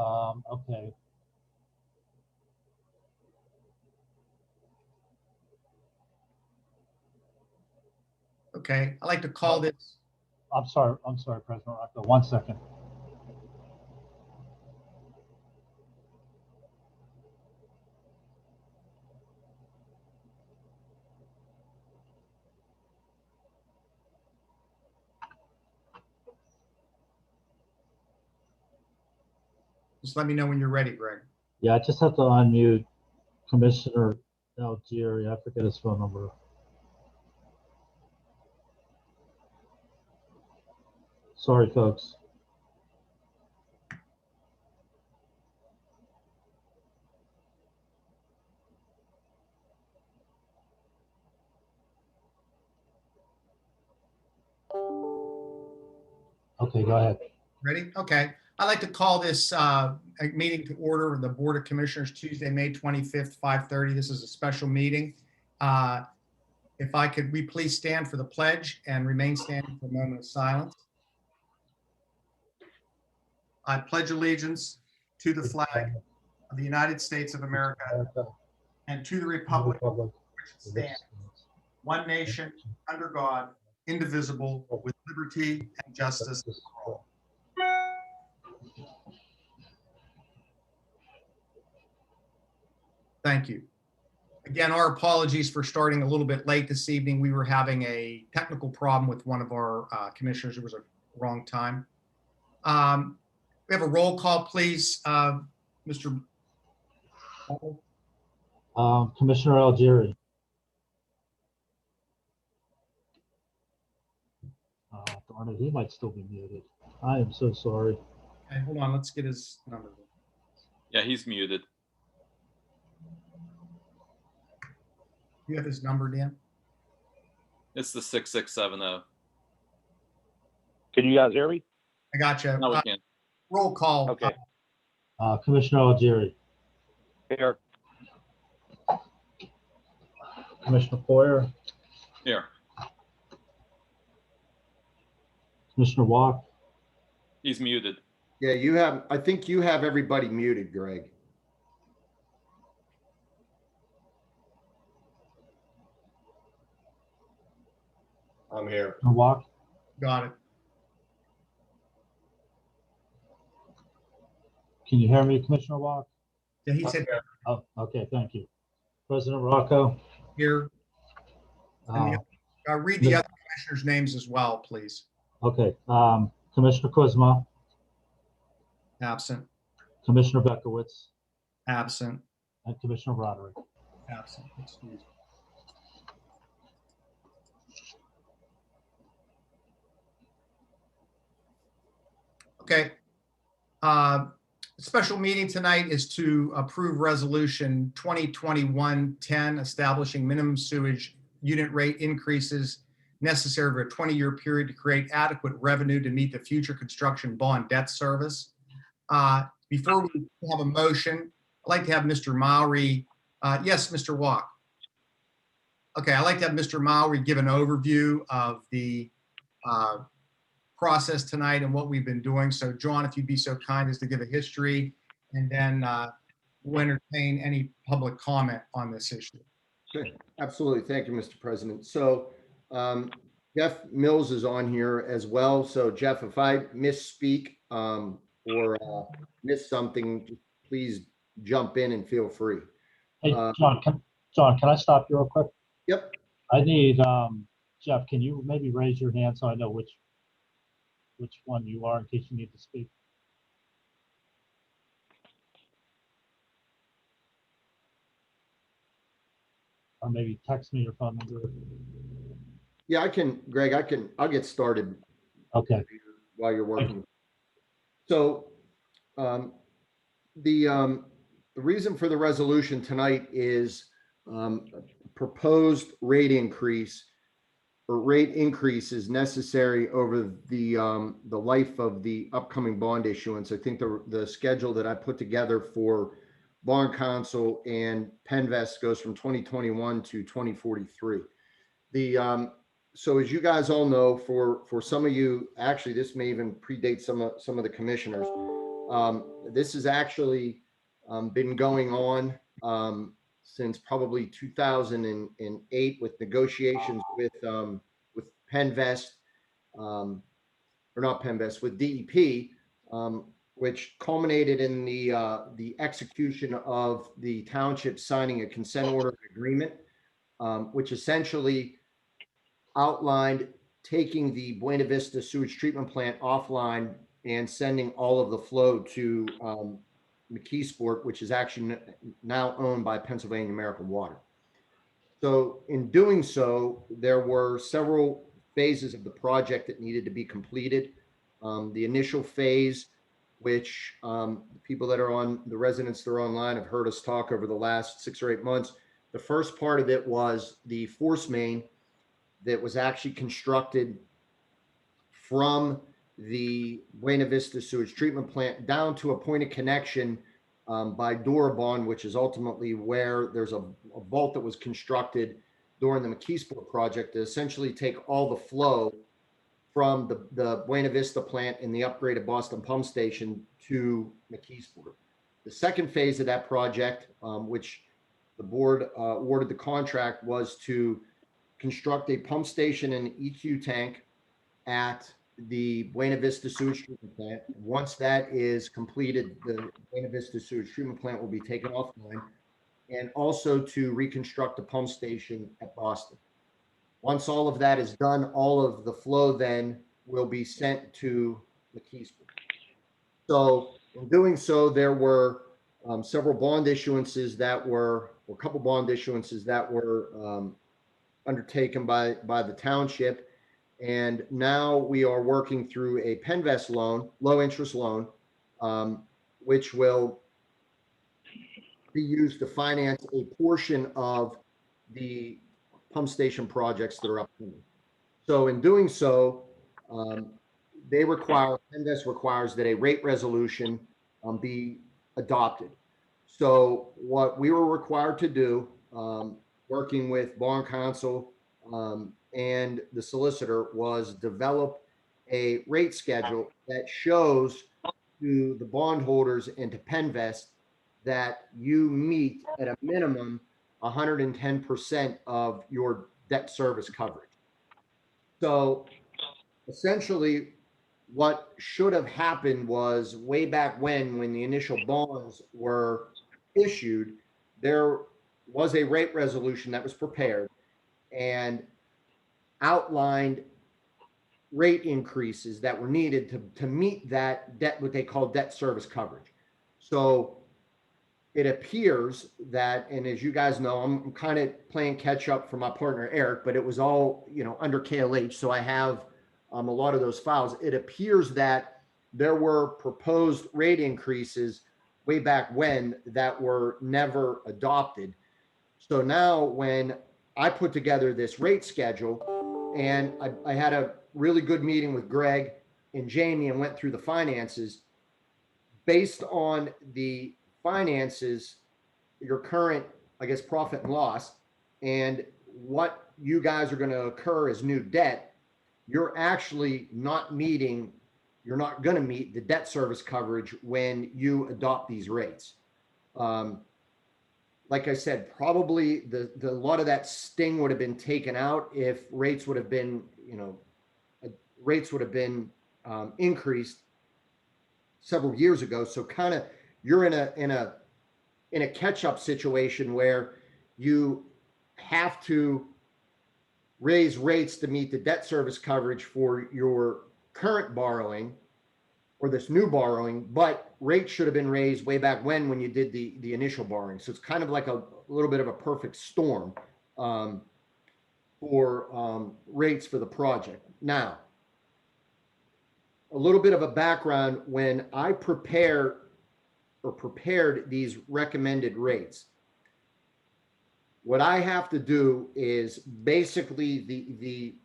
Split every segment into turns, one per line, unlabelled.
Okay.
Okay, I'd like to call this.
I'm sorry, President Rocco. 1 second.
Just let me know when you're ready, Greg.
Yeah, I just have to unmute Commissioner Algieri. I forget his phone number. Sorry, folks. Okay, go ahead.
Ready? Okay. I'd like to call this meeting to order of the Board of Commissioners Tuesday, May 25th, 5:30. This is a special meeting. If I could, we please stand for the pledge and remain standing for a moment of silence. I pledge allegiance to the flag of the United States of America and to the republic which stands, one nation, under God, indivisible, with liberty and justice for all. Thank you. Again, our apologies for starting a little bit late this evening. We were having a technical problem with one of our commissioners. It was a wrong time. We have a roll call, please. Mr.
Commissioner Algieri. Darn it, he might still be muted. I am so sorry.
Okay, hold on. Let's get his number.
Yeah, he's muted.
You have his number, Dan?
It's the 6670.
Can you guys hear me?
I got you.
No, we can't.
Roll call.
Okay.
Commissioner Algieri.
Here.
Commissioner Poyer.
Here.
Commissioner Walk.
He's muted.
Yeah, you have, I think you have everybody muted, Greg. I'm here.
Commissioner Walk.
Got it.
Can you hear me, Commissioner Walk?
Yeah, he said
Oh, okay, thank you. President Rocco.
here.
Uh,
Read the other commissioners' names as well, please.
okay, Commissioner Kuzma,
Absent.
Commissioner Bekowitz,
Absent.
and Commissioner Roderick.
Absent. Excuse me. Okay. Special meeting tonight is to approve resolution 2021-10 establishing minimum sewage unit rate increases necessary for a 20-year period to create adequate revenue to meet the future construction bond debt service. Before we have a motion, I'd like to have Mr. Mowry. Yes, Mr. Walk. Okay, I'd like to have Mr. Mowry give an overview of the process tonight and what we've been doing. So John, if you'd be so kind as to give a history, and then we'll entertain any public comment on this issue.
Okay, absolutely. Thank you, Mr. President. So Jeff Mills is on here as well. So Jeff, if I misspeak or miss something, please jump in and feel free.
Hey, John, can I stop you real quick?
Yep.
I need, Jeff, can you maybe raise your hand so I know which one you are in case you need to speak? Or maybe text me your phone number.
Yeah, I can, Greg, I'll get started.
Okay.
While you're working. So the reason for the resolution tonight is proposed rate increase or rate increase is necessary over the life of the upcoming bond issuance. I think the schedule that I put together for bond council and PennVest goes from 2021 to 2043. So as you guys all know, for some of you, actually this may even predate some of the commissioners. This has actually been going on since probably 2008 with negotiations with PennVest, or not PennVest, with DEP, which culminated in the execution of the township signing a consent order agreement, which essentially outlined taking the Buena Vista sewage treatment plant offline and sending all of the flow to McKeesport, which is actually now owned by Pennsylvania American Water. So in doing so, there were several phases of the project that needed to be completed. The initial phase, which the people that are on, the residents that are online have heard us talk over the last 6 or 8 months. The first part of it was the force main that was actually constructed from the Buena Vista sewage treatment plant down to a point of connection by Dorabon, which is ultimately where there's a vault that was constructed during the McKeesport project to essentially take all the flow from the Buena Vista plant and the upgraded Boston pump station to McKeesport. The second phase of that project, which the board awarded the contract, was to construct a pump station and EQ tank at the Buena Vista sewage treatment plant. Once that is completed, the Buena Vista sewage treatment plant will be taken offline, and also to reconstruct the pump station at Boston. Once all of that is done, all of the flow then will be sent to McKeesport. So in doing so, there were several bond issuances that were, or a couple bond issuances that were undertaken by the township. And now we are working through a PennVest loan, low interest loan, which will be used to finance a portion of the pump station projects that are upcoming. So in doing so, PennVest requires that a rate resolution be adopted. So what we were required to do, working with bond counsel and the solicitor, was develop a rate schedule that shows to the bondholders and to PennVest that you meet at a minimum 110% of your debt service coverage. So essentially what should have happened was, way back when the initial bonds were issued, there was a rate resolution that was prepared and outlined rate increases that were needed to meet that debt, what they call debt service coverage. So it appears that, and as you guys know, I'm kind of playing catch up for my partner Eric, but it was all, under KLH. So I have a lot of those files. It appears that there were proposed rate increases way back when that were never adopted. So now when I put together this rate schedule, and I had a really good meeting with Greg and Jamie and went through the finances. Based on the finances, your current, profit and loss, and what you guys are going to incur as new debt, you're actually not meeting, you're not going to meet the debt service coverage when you adopt these rates. Like I said, probably a lot of that sting would have been taken out if rates would have been, increased several years ago. So kind of you're in a catch-up situation where you have to raise rates to meet the debt service coverage for your current borrowing or this new borrowing, but rates should have been raised way back when you did the initial borrowing. So it's kind of like a little bit of a perfect storm for rates for the project. Now, a little bit of a background: when I prepared these recommended rates, what I have to do is basically the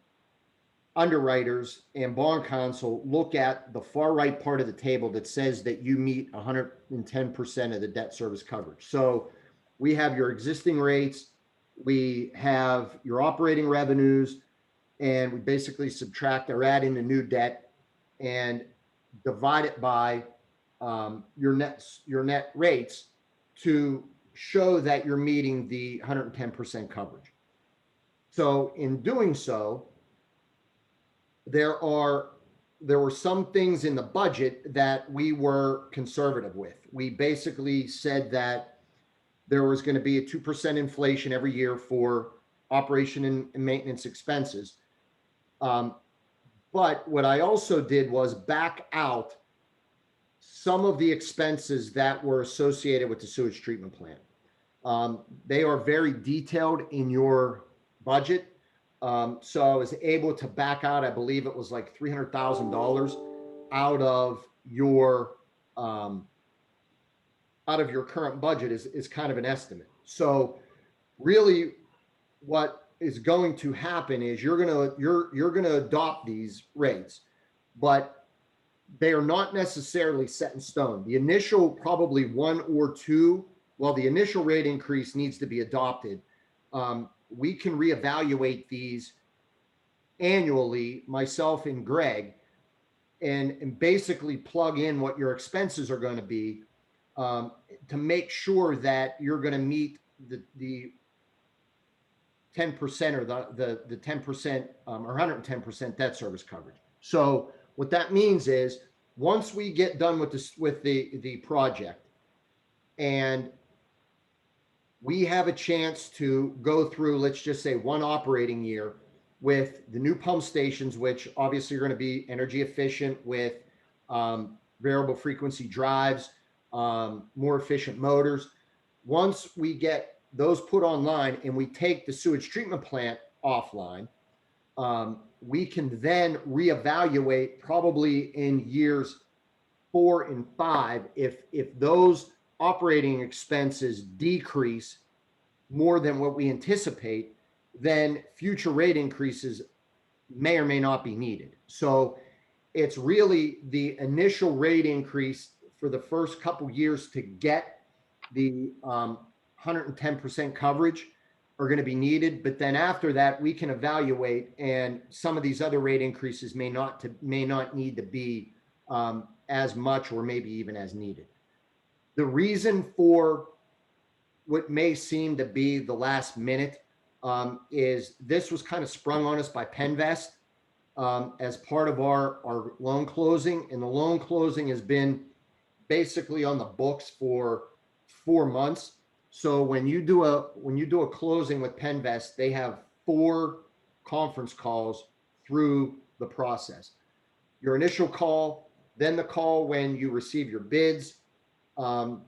underwriters and bond counsel look at the far right part of the table that says that you meet 110% of the debt service coverage. So we have your existing rates, we have your operating revenues, and we basically subtract or add in the new debt and divide it by your net rates to show that you're meeting the 110% coverage. So in doing so, there were some things in the budget that we were conservative with. We basically said that there was going to be a 2% inflation every year for operation and maintenance expenses. But what I also did was back out some of the expenses that were associated with the sewage treatment plant. They are very detailed in your budget. So I was able to back out, I believe it was like $300,000 out of your current budget is kind of an estimate. So really what is going to happen is you're going to adopt these rates, but they are not necessarily set in stone. The initial probably one or two, well, the initial rate increase needs to be adopted. We can reevaluate these annually, myself and Greg, and basically plug in what your expenses are going to be to make sure that you're going to meet the 10% or the 10% or 110% debt service coverage. So what that means is once we get done with this, with the project, and we have a chance to go through, let's just say, one operating year with the new pump stations, which obviously are going to be energy efficient with variable frequency drives, more efficient motors. Once we get those put online and we take the sewage treatment plant offline, we can then reevaluate probably in years 4 and 5 if those operating expenses decrease more than what we anticipate, then future rate increases may or may not be needed. So it's really the initial rate increase for the first couple years to get the 110% coverage are going to be needed. But then after that, we can evaluate, and some of these other rate increases may not need to be as much or maybe even as needed. The reason for what may seem to be the last minute is this was kind of sprung on us by PennVest as part of our loan closing, and the loan closing has been basically on the books for 4 months. So when you do a closing with PennVest, they have 4 conference calls through the process. Your initial call, then the call when you receive your bids, then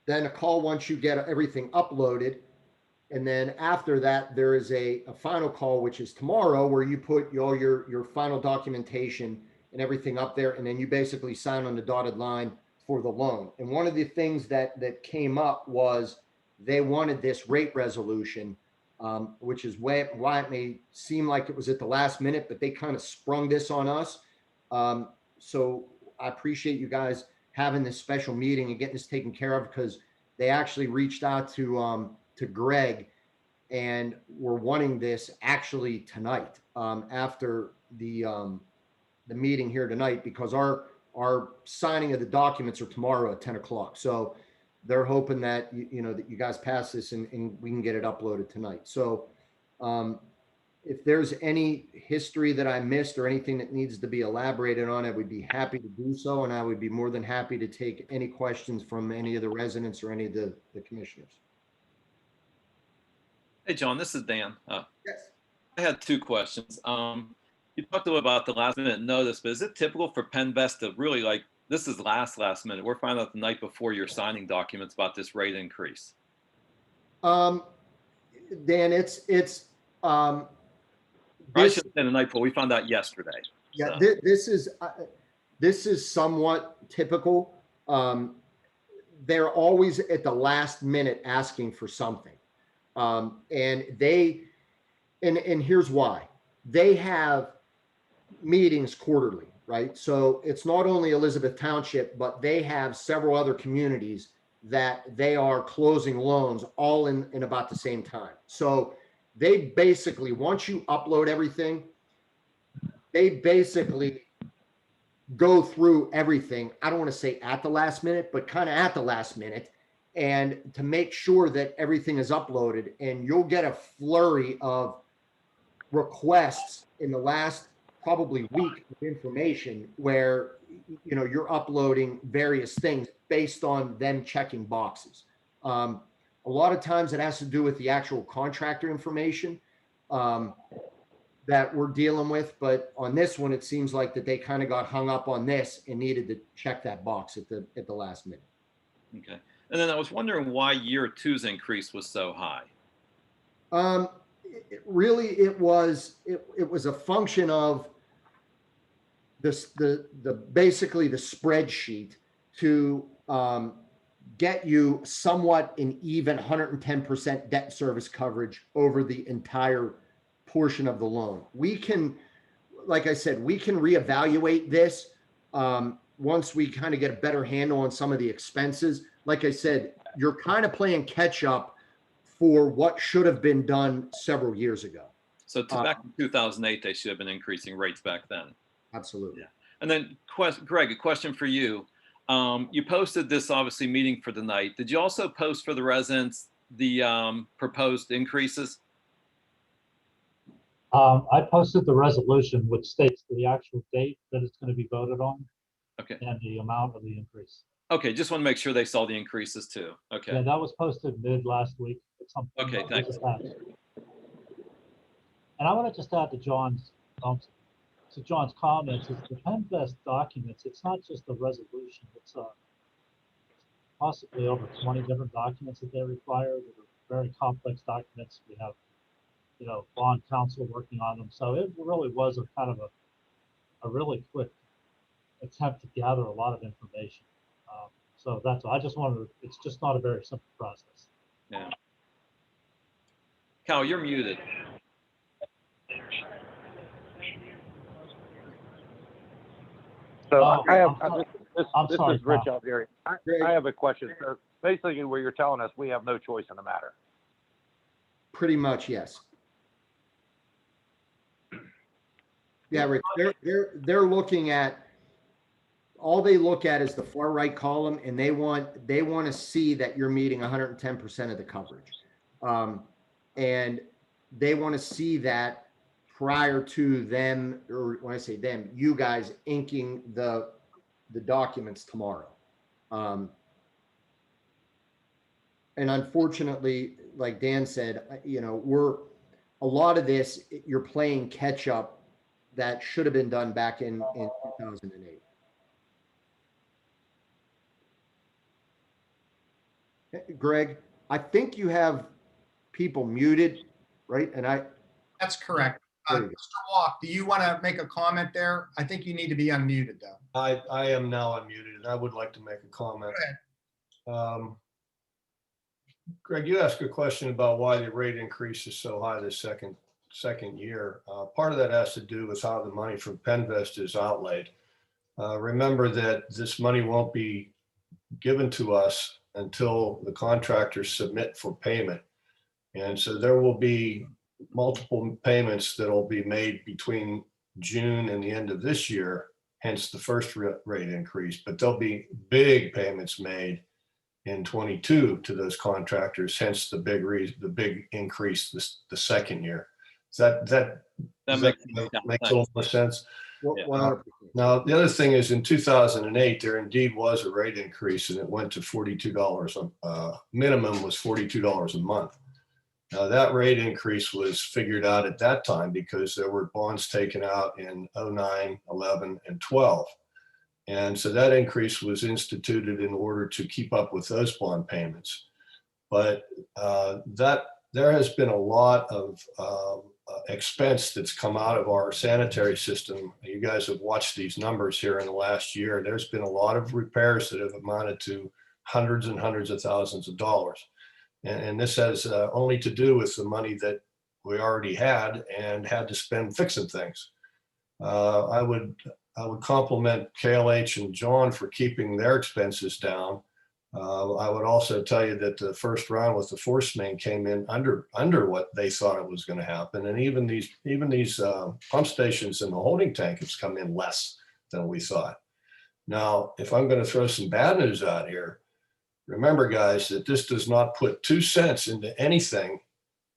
a call once you get everything uploaded, and then after that there is a final call, which is tomorrow, where you put all your final documentation and everything up there, and then you basically sign on the dotted line for the loan. And one of the things that came up was they wanted this rate resolution, which is why it may seem like it was at the last minute, but they kind of sprung this on us. So I appreciate you guys having this special meeting and getting this taken care of, because they actually reached out to Greg and were wanting this actually tonight, after the meeting here tonight, because our signing of the documents are tomorrow at 10 o'clock. So they're hoping that, that you guys pass this and we can get it uploaded tonight. So if there's any history that I missed or anything that needs to be elaborated on, I would be happy to do so. And I would be more than happy to take any questions from any of the residents or any of the commissioners.
Hey, John, this is Dan.
Yes.
I had 2 questions. You talked a little about the last minute notice, but is it typical for PennVest to really, this is last minute? We're finding out the night before you're signing documents about this rate increase.
Dan,
I shouldn't say the night before. We found out yesterday.
Yeah,
So.
this is somewhat typical. They're always at the last minute asking for something, and here's why. They have meetings quarterly, right? So it's not only Elizabeth Township, but they have several other communities that they are closing loans all in about the same time. So they basically, once you upload everything, they basically go through everything. I don't want to say at the last minute, but kind of at the last minute, and to make sure that everything is uploaded. And you'll get a flurry of requests in the last probably week of information where you're uploading various things based on them checking boxes. A lot of times it has to do with the actual contractor information that we're dealing with, but on this one, it seems like that they kind of got hung up on this and needed to check that box at the last minute.
Okay. And then I was wondering why year two's increase was so high.
It was a function of this, basically the spreadsheet to get you somewhat an even 110% debt service coverage over the entire portion of the loan. We can, like I said, we can reevaluate this once we kind of get a better handle on some of the expenses. Like I said, you're kind of playing catch up for what should have been done several years ago.
So back in 2008, they should have been increasing rates back then.
Absolutely.
Yeah. And then Greg, a question for you. You posted this obviously meeting for the night. Did you also post for the residents the proposed increases?
I posted the resolution, which states the actual date that it's going to be voted on.
Okay.
And the amount of the increase.
Okay, just want to make sure they saw the increases too. Okay.
Yeah, that was posted mid last week.
Okay, thanks.
And I want to just add to John's comments, is the PennVest documents, it's not just the resolution, it's possibly over 20 different documents that they require that are very complex documents. We have, bond counsel working on them. So it really was a kind of a really quick attempt to gather a lot of information. So that's, I just wanted to, it's just not a very simple process.
Yeah. Cal, you're muted.
So
Oh,
I have,
I'm sorry,
is Rich
Tom.
out there. I have a question. So basically where you're telling us we have no choice in the matter.
Pretty much, yes. Yeah, Rich, they're looking at, all they look at is the far right column, and they want to see that you're meeting 110% of the coverage. And they want to see that prior to them, or when I say them, you guys inking the documents tomorrow. And unfortunately, like Dan said, a lot of this, you're playing catch up that should have been done back in 2008. Greg, I think you have people muted, right?
That's correct. Mr. Walk, do you want to make a comment there? I think you need to be unmuted, though.
I am now unmuted, and I would like to make a comment.
Go ahead.
Greg, you asked a question about why the rate increase is so high this second year. Part of that has to do with how the money from PennVest is outlaid. Remember that this money won't be given to us until the contractors submit for payment. And so there will be multiple payments that will be made between June and the end of this year, hence the first rate increase. But there'll be big payments made in 22 to those contractors, hence the big increase the second year. Does that make a little more sense?
Yeah.
Now, the other thing is in 2008, there indeed was a rate increase, and it went to $42. Minimum was $42 a month. Now, that rate increase was figured out at that time because there were bonds taken out in 09, 11, and 12. And so that increase was instituted in order to keep up with those bond payments. But there has been a lot of expense that's come out of our sanitary system. You guys have watched these numbers here in the last year. There's been a lot of repairs that have amounted to hundreds and hundreds of thousands of dollars. And this has only to do with the money that we already had and had to spend fixing things. I would compliment KLH and John for keeping their expenses down. I would also tell you that the first round with the force main came in under what they thought it was going to happen, and even these pump stations in the holding tank has come in less than we thought. Now, if I'm going to throw some bad news out here, remember, guys, that this does not put 2 cents into anything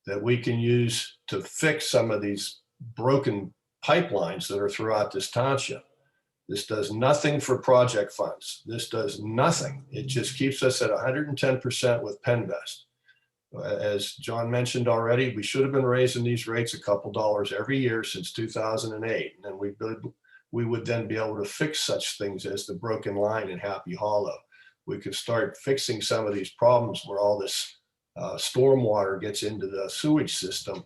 that we can use to fix some of these broken pipelines that are throughout this township. This does nothing for project funds. This does nothing. It just keeps us at 110% with PennVest. As John mentioned already, we should have been raising these rates a couple dollars every year since 2008. And we would then be able to fix such things as the broken line in Happy Hollow. We could start fixing some of these problems where all this stormwater gets into the sewage system,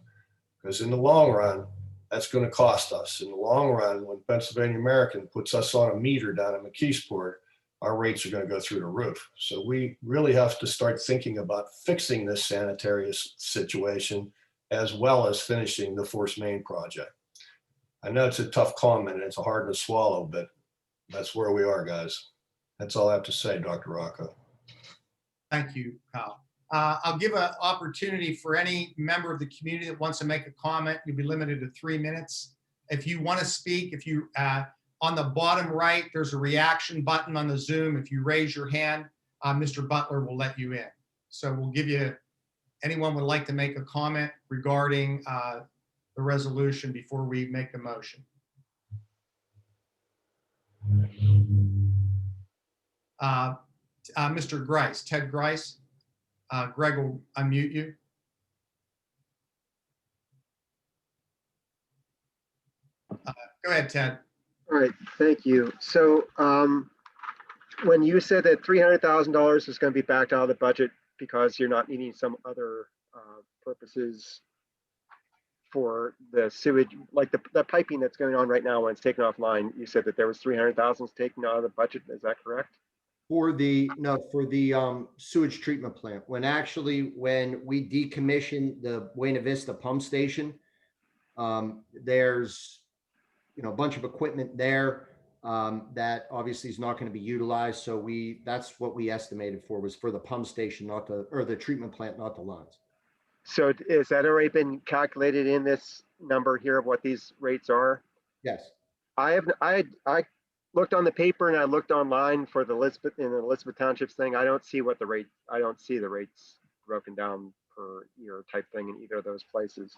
because in the long run, that's going to cost us. In the long run, when Pennsylvania American puts us on a meter down in McKeesport, our rates are going to go through the roof. So we really have to start thinking about fixing this sanitary situation as well as finishing the Force Main project. I know it's a tough comment and it's hard to swallow, but that's where we are, guys. That's all I have to say, Dr. Rocco.
Thank you, Kyle. I'll give an opportunity for any member of the community that wants to make a comment. You'll be limited to 3 minutes. If you want to speak, if you on the bottom right, there's a reaction button on the Zoom. If you raise your hand, Mr. Butler will let you in. So we'll give you, anyone would like to make a comment regarding the resolution before we make the motion. Mr. Grice, Ted Grice. Greg will unmute you. Go ahead, Ted.
All right, thank you. So when you said that $300,000 is going to be backed out of the budget because you're not needing some other purposes for the sewage, like the piping that's going on right now when it's taken offline, you said that there was 300,000 taken out of the budget. Is that correct?
For the sewage treatment plant, when we decommission the Buena Vista pump station, there's a bunch of equipment there that obviously is not going to be utilized. So that's what we estimated for, was for the pump station, or the treatment plant, not the lines.
So is that already been calculated in this number here of what these rates are?
Yes.
I looked on the paper and I looked online for the Elizabeth Townships thing. I don't see the rates broken down per year type thing in either of those places.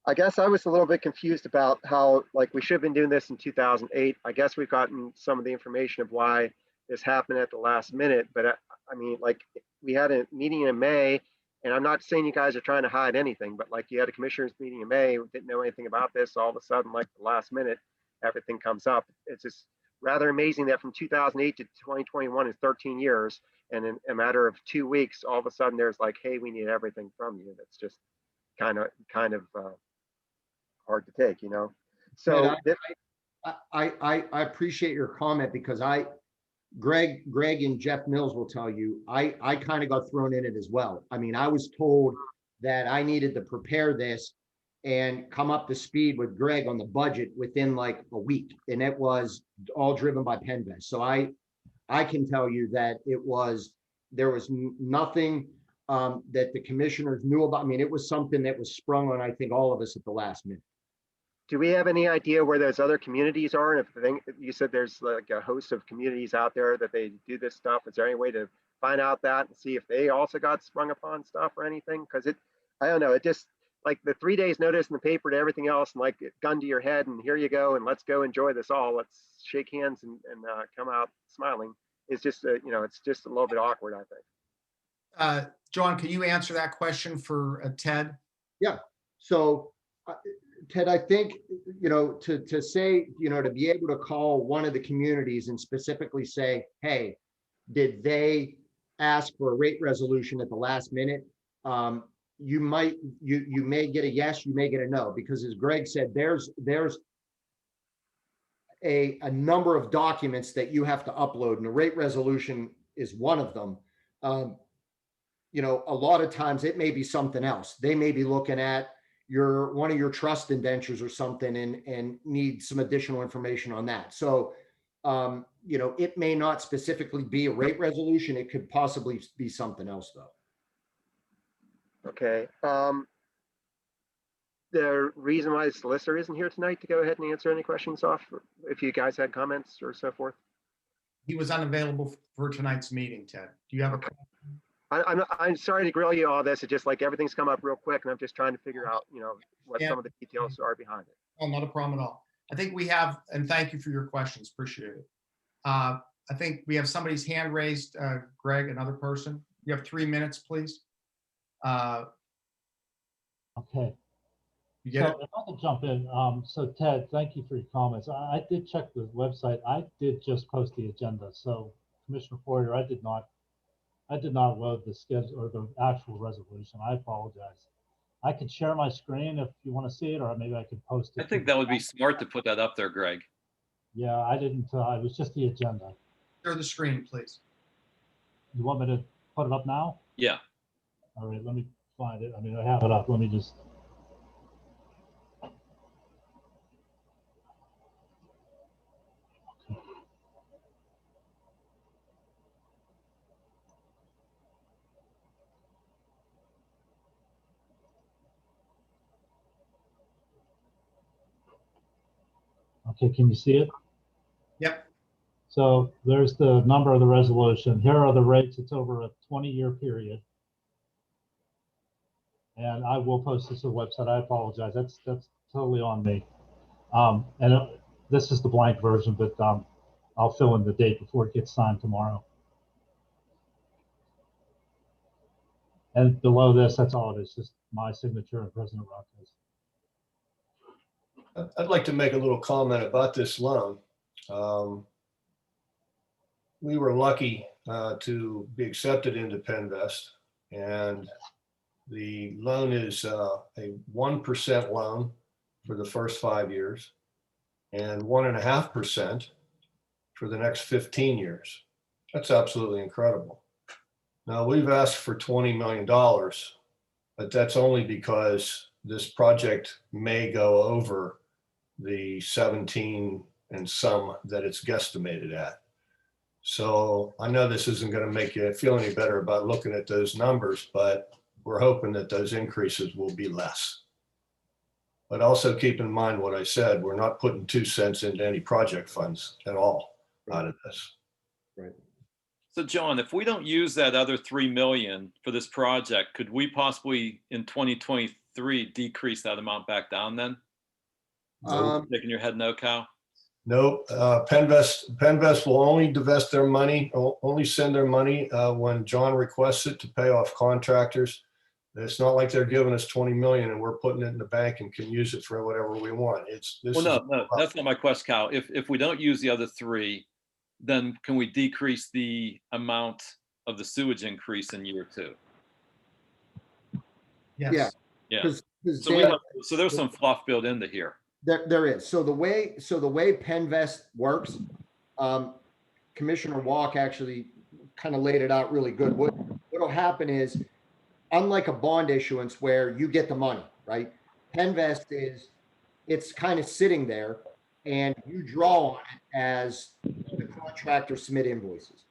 I guess I was a little bit confused about how, like, we should have been doing this in 2008. I guess we've gotten some of the information of why this happened at the last minute, but I mean, like, we had a meeting in May, and I'm not saying you guys are trying to hide anything, but like, you had a commissioners meeting in May, didn't know anything about this. All of a sudden, like, the last minute, everything comes up. It's just rather amazing that from 2008 to 2021 is 13 years, and in a matter of 2 weeks, all of a sudden there's like, hey, we need everything from you. That's just kind of hard to take, So
I appreciate your comment, because Greg and Jeff Mills will tell you, I kind of got thrown in it as well. I mean, I was told that I needed to prepare this and come up to speed with Greg on the budget within like a week. And it was all driven by PennVest. So I can tell you that there was nothing that the commissioners knew about. I mean, it was something that was sprung on, I think, all of us at the last minute.
do we have any idea where those other communities are? And if you said there's like a host of communities out there that they do this stuff, is there any way to find out that and see if they also got sprung upon stuff or anything? Because I don't know, it just, like, the 3 days notice in the paper to everything else, and like, it gun to your head and here you go and let's go enjoy this all. Let's shake hands and come out smiling. It's just, it's just a little bit awkward, I think.
John, can you answer that question for Ted?
Yeah. So Ted, I think, to say, to be able to call one of the communities and specifically say, hey, did they ask for a rate resolution at the last minute? You may get a yes, you may get a no, because as Greg said, there's a number of documents that you have to upload, and a rate resolution is one of them. A lot of times it may be something else. They may be looking at one of your trust indentures or something and need some additional information on that. So, it may not specifically be a rate resolution. It could possibly be something else, though.
Okay. the reason why the solicitor isn't here tonight to go ahead and answer any questions off, if you guys had comments or so forth?
He was unavailable for tonight's meeting, Ted. Do you have a?
Okay. I'm sorry to grill you all this. It's just like everything's come up real quick and I'm just trying to figure out, what some of the details are behind it.
Oh, not a problem at all. I think we have, and thank you for your questions. Appreciate it. I think we have somebody's hand raised. Greg, another person. You have 3 minutes, please.
Okay.
You get it?
So if I could jump in, so Ted, thank you for your comments. I did check the website. I did just post the agenda. So Commissioner Poirier, I did not load the schedule or the actual resolution. I apologize. I could share my screen if you want to see it, or maybe I could post it.
I think that would be smart to put that up there, Greg.
Yeah, I didn't, it was just the agenda.
Share the screen, please.
You want me to put it up now?
Yeah.
All right, let me find it. I mean, I have it up. Let me just. Okay, can you see it?
Yep.
So there's the number of the resolution. Here are the rates. It's over a 20-year period. And I will post this to the website. I apologize. That's totally on me. This is the blank version, but I'll fill in the date before it gets signed tomorrow. And below this, that's all it is, just my signature and President Rocco's.
I'd like to make a little comment about this loan. We were lucky to be accepted into PennVest, and the loan is a 1% loan for the first 5 years and 1.5% for the next 15 years. That's absolutely incredible. Now, we've asked for $20 million, but that's only because this project may go over the 17 and some that it's guesstimated at. So I know this isn't going to make you feel any better about looking at those numbers, but we're hoping that those increases will be less. But also keep in mind what I said, we're not putting 2 cents into any project funds at all out of this.
Right.
So John, if we don't use that other 3 million for this project, could we possibly in 2023 decrease that amount back down then? Shaking your head no, Cal?
Nope. PennVest will only divest their money, only send their money when John requests it to pay off contractors. It's not like they're giving us 20 million and we're putting it in the bank and can use it for whatever we want.
No, that's not my question, Cal. If we don't use the other 3, then can we decrease the amount of the sewage increase in year 2?
Yes.
Yeah.
Dan,
So there's some fluff built into here.
there is. So the way PennVest works, Commissioner Walk actually kind of laid it out really good. What'll happen is, unlike a bond issuance where you get the money, right? PennVest it's kind of sitting there and you draw on it as the contractor submit invoices.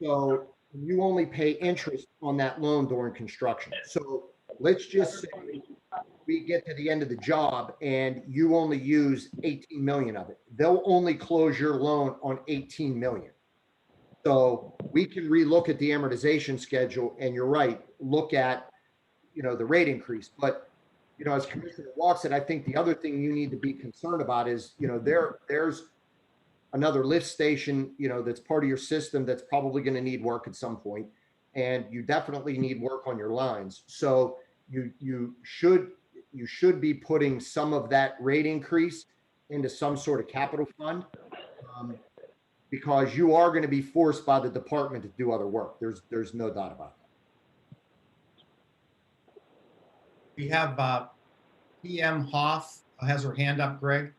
So you only pay interest on that loan during construction. So let's just say we get to the end of the job and you only use 18 million of it. They'll only close your loan on 18 million. So we can relook at the amortization schedule, and you're right, look at, the rate increase. But, as Commissioner Walk said, I think the other thing you need to be concerned about is, there's another lift station, that's part of your system that's probably going to need work at some point, and you definitely need work on your lines. So you should be putting some of that rate increase into some sort of capital fund, because you are going to be forced by the department to do other work. There's no doubt about that.
We have PM Hoff has her hand up, Greg.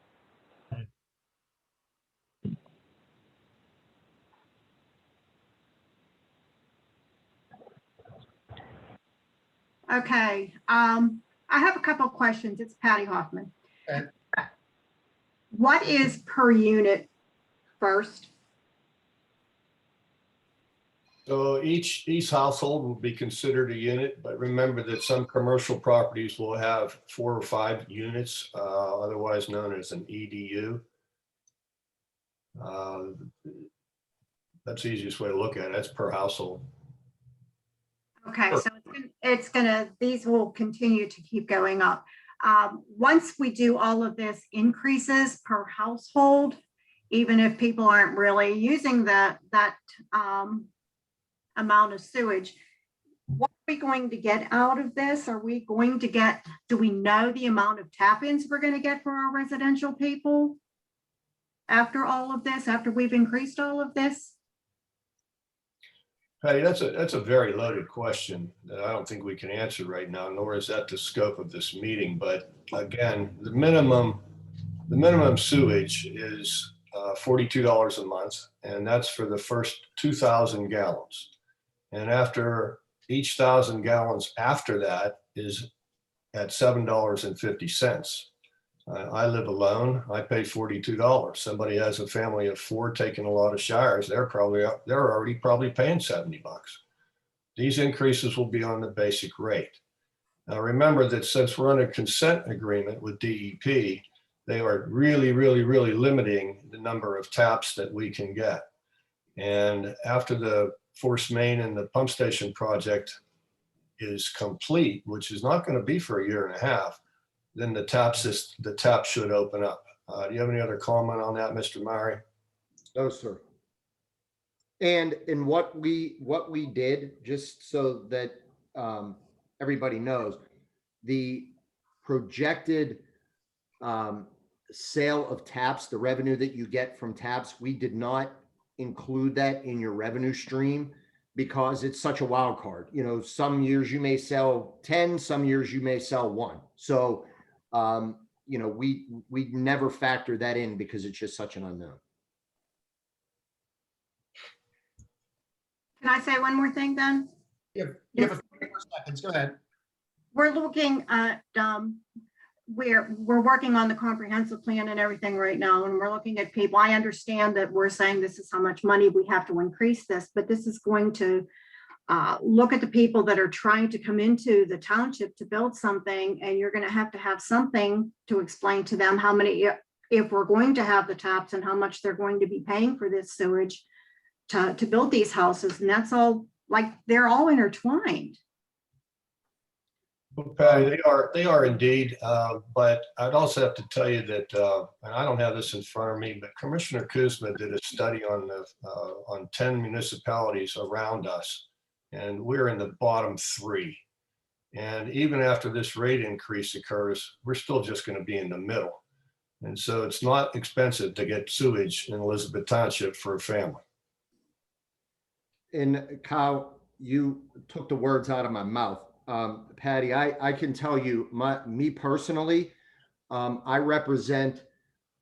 Okay, I have a couple of questions. It's Patty Hoffman.
Okay.
What is per unit first?
So each household will be considered a unit, but remember that some commercial properties will have 4 or 5 units, otherwise known as an EDU. That's the easiest way to look at it. That's per household.
Okay,
Sure.
so these will continue to keep going up. Once we do all of this increases per household, even if people aren't really using that amount of sewage, what are we going to get out of this? Are we going to get, do we know the amount of tap-ins we're going to get for our residential people after all of this, after we've increased all of this?
Patty, that's a very loaded question that I don't think we can answer right now, nor is that the scope of this meeting. But again, the minimum sewage is $42 a month, and that's for the first 2,000 gallons. And after each 1,000 gallons after that is at $7.50. I live alone. I pay $42. Somebody has a family of 4 taking a lot of showers. They're already probably paying $70. These increases will be on the basic rate. Now remember that since we're under consent agreement with DEP, they are really limiting the number of taps that we can get. And after the force main and the pump station project is complete, which is not going to be for a year and a half, then the tap should open up. Do you have any other comment on that, Mr. Murray?
No, sir. And what we did, just so that everybody knows, the projected sale of taps, the revenue that you get from taps, we did not include that in your revenue stream because it's such a wild card. You know, some years you may sell 10, some years you may sell 1. So, you know, we never factor that in because it's just such an unknown.
Can I say one more thing then?
You have a few more seconds. Go ahead.
We're looking at, we're working on the comprehensive plan and everything right now, and we're looking at people. I understand that we're saying this is how much money we have to increase this, but this is going to look at the people that are trying to come into the township to build something, and you're going to have something to explain to them how many, if we're going to have the taps and how much they're going to be paying for this sewage to build these houses. And that's all, like, they're all intertwined.
Well, Patty, they are indeed. But I'd also have to tell you that, and I don't have this in front of me, but Commissioner Kuzma did a study on 10 municipalities around us, and we're in the bottom 3. And even after this rate increase occurs, we're still just going to be in the middle. And so it's not expensive to get sewage in Elizabeth Township for a family.
And Kyle, you took the words out of my mouth. Patty, I can tell you, me personally, I represent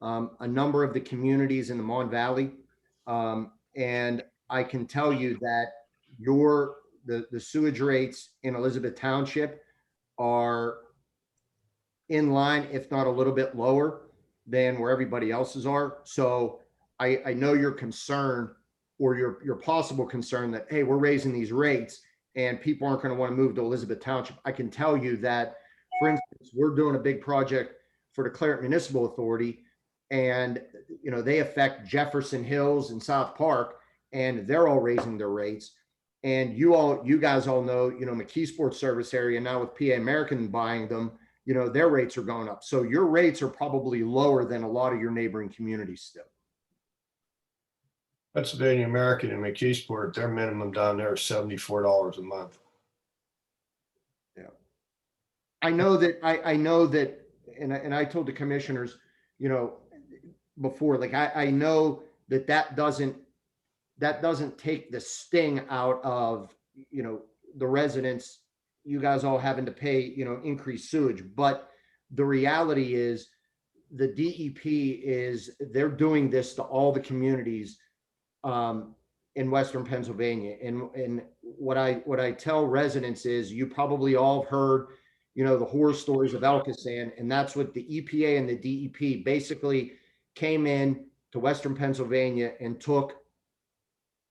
a number of the communities in the Mon Valley, and I can tell you that the sewage rates in Elizabeth Township are in line, if not a little bit lower than where everybody else's are. So I know your concern, or your possible concern that, hey, we're raising these rates and people aren't going to want to move to Elizabeth Township. I can tell you that, for instance, we're doing a big project for the Clarence Municipal Authority, and you know, they affect Jefferson Hills and South Park, and they're all raising their rates. And you guys all know, you know, McKeesport service area now with PA American buying them, you know, their rates are going up. So your rates are probably lower than a lot of your neighboring communities still.
Pennsylvania American and McKeesport, their minimum down there is $74 a month.
Yeah. I know that, and I told the commissioners, you know, before, like, I know that doesn't take the sting out of, you know, the residents, you guys all having to pay, you know, increased sewage. But the reality is the DEP they're doing this to all the communities in Western Pennsylvania. And what I tell residents is, you probably all heard, you know, the horror stories of Elkasand, and that's what the EPA and the DEP basically came in to Western Pennsylvania and took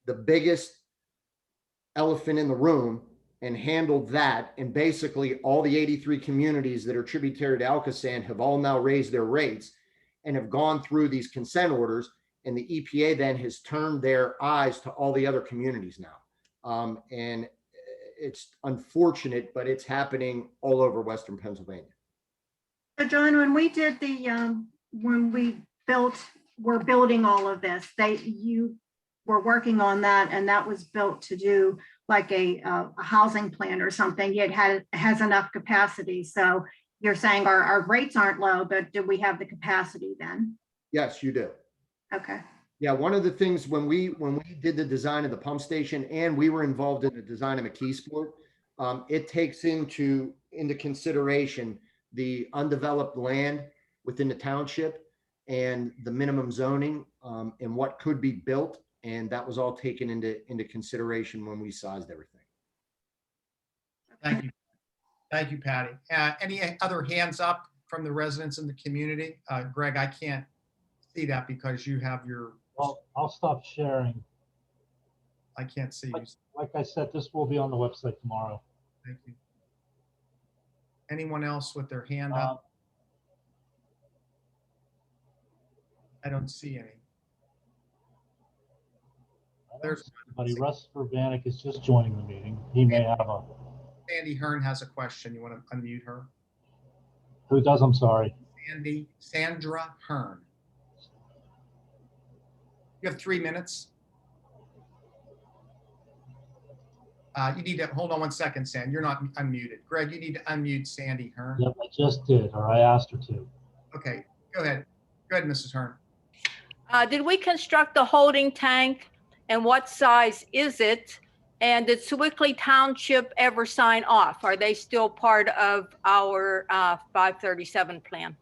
the biggest elephant in the room and handled that. And basically all the 83 communities that are tributary to Alcoasand have all now raised their rates and have gone through these consent orders. And the EPA then has turned their eyes to all the other communities now. And it's unfortunate, but it's happening all over Western Pennsylvania.
So John, when we did when we're building all of this, you were working on that, and that was built to do like a housing plan or something. It has enough capacity. So you're saying our rates aren't low, but do we have the capacity then?
Yes, you do.
Okay.
Yeah, one of the things when we did the design of the pump station and we were involved in the design of McKeesport, it takes into consideration the undeveloped land within the township and the minimum zoning and what could be built. And that was all taken into consideration when we sized everything.
Thank you. Thank you, Patty. Any other hands up from the residents in the community? Greg, I can't see that because you have your,
Well, I'll stop sharing.
I can't see you.
Like I said, this will be on the website tomorrow.
Thank you. Anyone else with their hand up? I don't see any. There's
Buddy, Russ Urbanik is just joining the meeting. He may have a.
Sandy Hearn has a question. You want to unmute her?
Who does? I'm sorry.
Sandra Hearn. You have 3 minutes. You need to hold on 1 second, Sam. You're not unmuted. Greg, you need to unmute Sandy Hearn.
Yep, I just did, or I asked her to.
Okay, go ahead. Go ahead, Mrs. Hearn.
Did we construct a holding tank, and what size is it? And did Sewickley Township ever sign off? Are they still part of our 537 plan?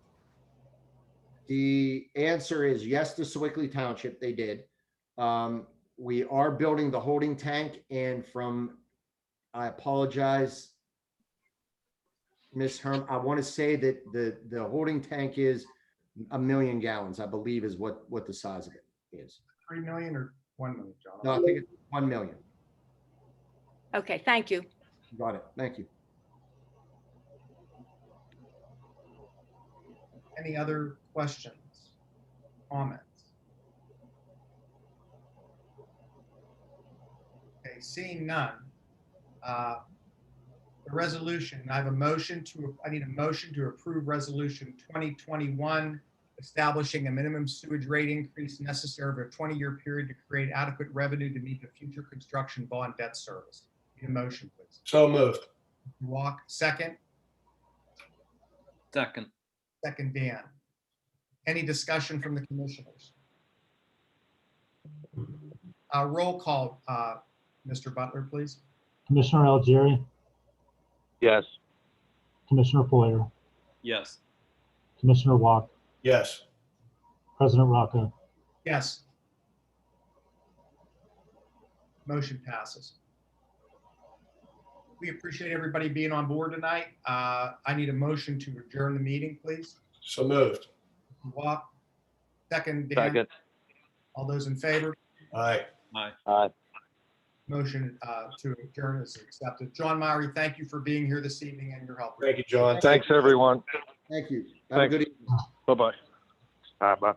The answer is yes to Sewickley Township, they did. We are building the holding tank, and I apologize, Ms. Herm, I want to say that the holding tank is 1 million gallons, I believe is what the size of it is.
3 million or 1 million, John?
No, I think it's 1 million.
Okay, thank you.
Got it. Thank you.
Any other questions, comments? Okay, seeing none. The resolution, I need a motion to approve resolution 2021, establishing a minimum sewage rate increase necessary over a 20-year period to create adequate revenue to meet the future construction bond debt service. Need a motion, please.
So moved.
Walk, second.
Second.
Second, Dan. Any discussion from the commissioners? Roll call, Mr. Butler, please.
Commissioner Algieri,
Yes.
Commissioner Foyer,
Yes.
Commissioner Walk,
Yes.
President Rocca.
Yes. Motion passes. We appreciate everybody being on board tonight. I need a motion to adjourn the meeting, please.
So moved.
Walk. Second, Dan.
Second.
All those in favor?
Aye.
Aye.
Motion to adjourn is accepted. John Mowry, thank you for being here this evening and your help.
Thank you, John.
Thanks, everyone.
Thank you. Have a good evening.
Bye-bye. Bye-bye.